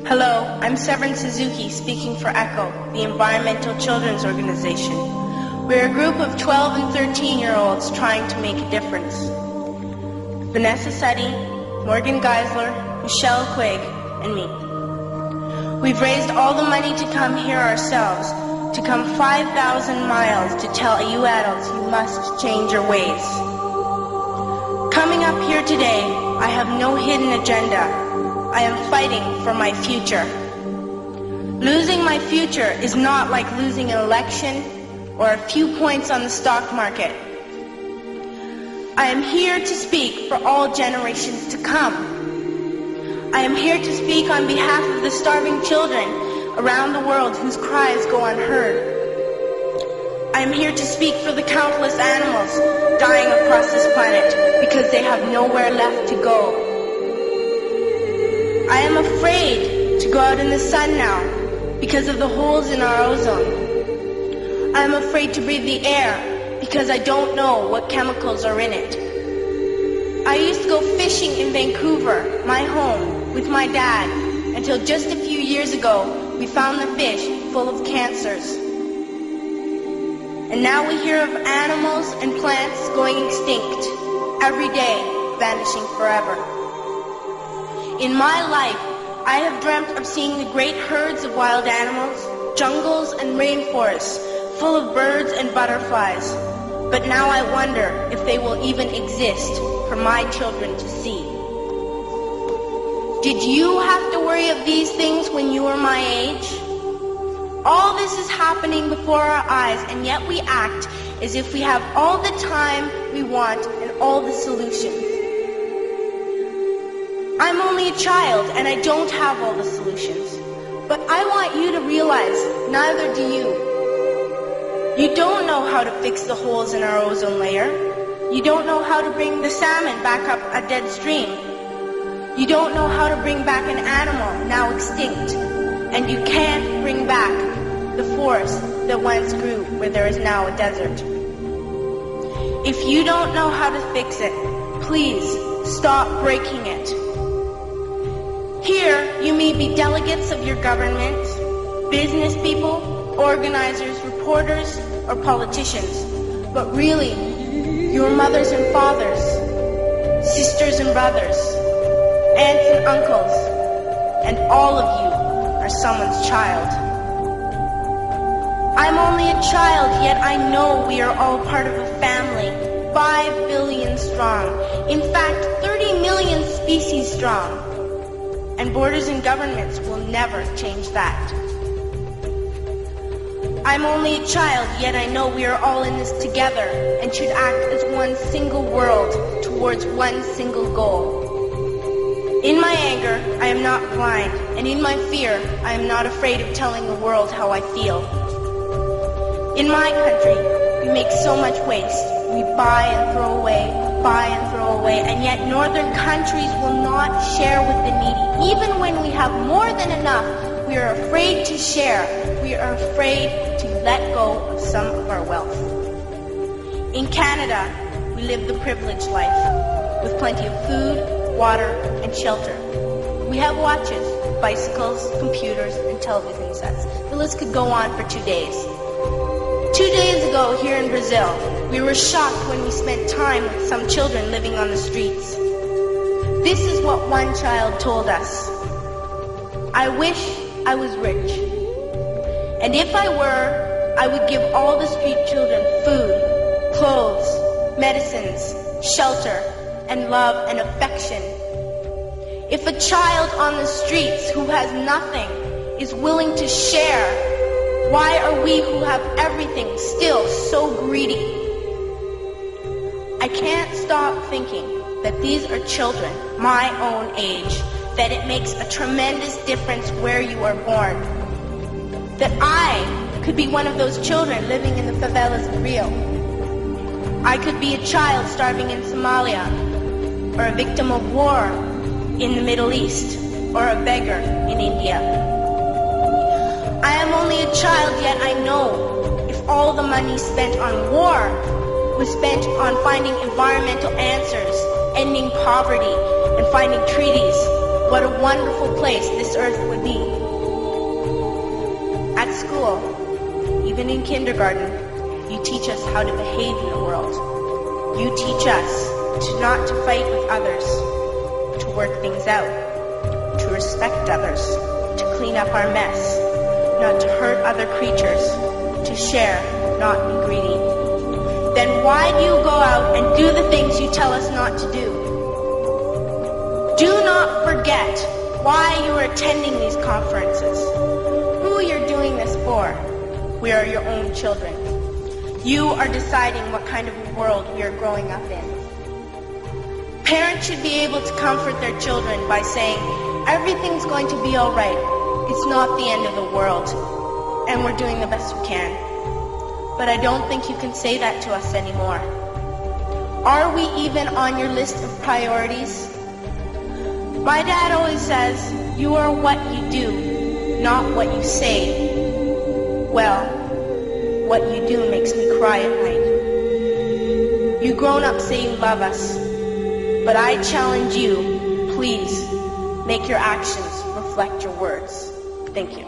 Hello, I'm Severin Suzuki speaking for ECHO, the Environmental Children's Organization. We're a group of 12 and 13-year-olds trying to make a difference. Vanessa Seti, Morgan Geisler, Michelle Quigg, and me. We've raised all the money to come here ourselves, to come 5,000 miles to tell you adults you must change your ways. Coming up here today, I have no hidden agenda. I am fighting for my future. Losing my future is not like losing an election or a few points on the stock market. I am here to speak for all generations to come. I am here to speak on behalf of the starving children around the world whose cries go unheard. I am here to speak for the countless animals dying across this planet because they have nowhere left to go. I am afraid to go out in the sun now because of the holes in our ozone. I am afraid to breathe the air because I don't know what chemicals are in it. I used to go fishing in Vancouver, my home, with my dad, until just a few years ago we found the fish full of cancers. And now we hear of animals and plants going extinct, every day vanishing forever. In my life, I have dreamt of seeing the great herds of wild animals, jungles and rainforests full of birds and butterflies. But now I wonder if they will even exist for my children to see. Did you have to worry of these things when you were my age? All this is happening before our eyes, and yet we act as if we have all the time we want and all the solutions. I'm only a child and I don't have all the solutions. But I want you to realize neither do you. You don't know how to fix the holes in our ozone layer. You don't know how to bring the salmon back up a dead stream. You don't know how to bring back an animal now extinct. And you can't bring back the forest that once grew where there is now a desert. If you don't know how to fix it, please stop breaking it. Here, you may be delegates of your government, business people, organizers, reporters, or politicians, but really, your mothers and fathers, sisters and brothers, aunts and uncles, and all of you are someone's child. I'm only a child, yet I know we are all part of a family, 5 billion strong, in fact, 30 million species strong. And borders and governments will never change that. I'm only a child, yet I know we are all in this together and should act as one single world towards one single goal. In my anger, I am not blind, and in my fear, I am not afraid of telling the world how I feel. In my country, we make so much waste. We buy and throw away, and yet northern countries will not share with the needy. Even when we have more than enough, we are afraid to share. We are afraid to let go of some of our wealth. In Canada, we live the privileged life, with plenty of food, water, and shelter. We have watches, bicycles, computers, and television sets. The list could go on for 2 days. 2 days ago, here in Brazil, we were shocked when we spent time with some children living on the streets. This is what one child told us. I wish I was rich. And if I were, I would give all the street children food, clothes, medicines, shelter, and love and affection. If a child on the streets who has nothing is willing to share, why are we who have everything still so greedy? I can't stop thinking that these are children my own age, that it makes a tremendous difference where you are born. That I could be one of those children living in the favelas of Rio. I could be a child starving in Somalia, or a victim of war in the Middle East, or a beggar in India. I am only a child, yet I know if all the money spent on war was spent on finding environmental answers, ending poverty, and finding treaties, what a wonderful place this earth would be. At school, even in kindergarten, you teach us how to behave in the world. You teach us not to fight with others, to work things out, to respect others, to clean up our mess, not to hurt other creatures, to share, not be greedy. Then why do you go out and do the things you tell us not to do? Do not forget why you are attending these conferences, who you're doing this for. We are your own children. You are deciding what kind of world we are growing up in. Parents should be able to comfort their children by saying, everything's going to be all right. It's not the end of the world, and we're doing the best we can. But I don't think you can say that to us anymore. Are we even on your list of priorities? My dad always says, you are what you do, not what you say. Well, what you do makes me cry at night. You grown-ups say you love us, but I challenge you, please, make your actions reflect your words. Thank you.